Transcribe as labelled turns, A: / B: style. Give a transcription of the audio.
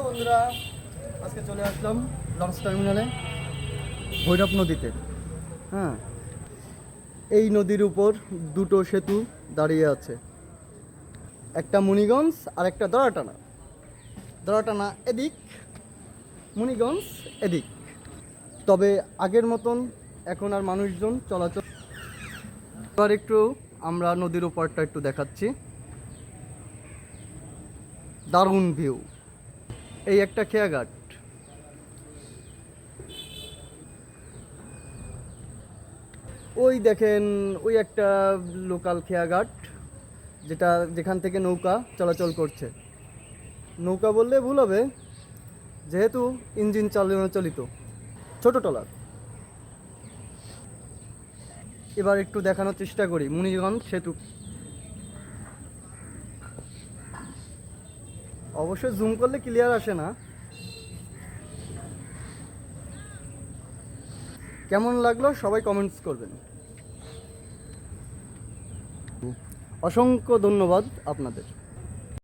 A: বন্ধুরা, আজকে চলে আসলাম লঞ্চ টার্মিনালে ভৈরব নদীতে। হ্যাঁ, এই নদীর উপর দুটো সেতু দাঁড়িয়ে আছে, একটা মুনিগঞ্জ আর একটা দড়াটানা। দড়াটানা এদিক, মুনিগঞ্জ এদিক। তবে আগের মতন এখন আর মানুষজন চলাচল। এবার একটু আমরা নদীর উপরটা একটু দেখাচ্ছি। দারুণ ভিউ। এই একটা খেয়াঘাট, ওই দেখেন ওই একটা লোকাল খেয়াঘাট, যেখান থেকে নৌকা চলাচল করছে। নৌকা বললে ভুল হবে, যেহেতু ইঞ্জিন চালিত ছোট ট্রলার। এবার একটু দেখানোর চেষ্টা করি মুনিগঞ্জ সেতু। অবশ্যই জুম করলে ক্লিয়ার আসে না। কেমন লাগলো সবাই কমেন্টস করবেন। অসংখ্য ধন্যবাদ আপনাদের।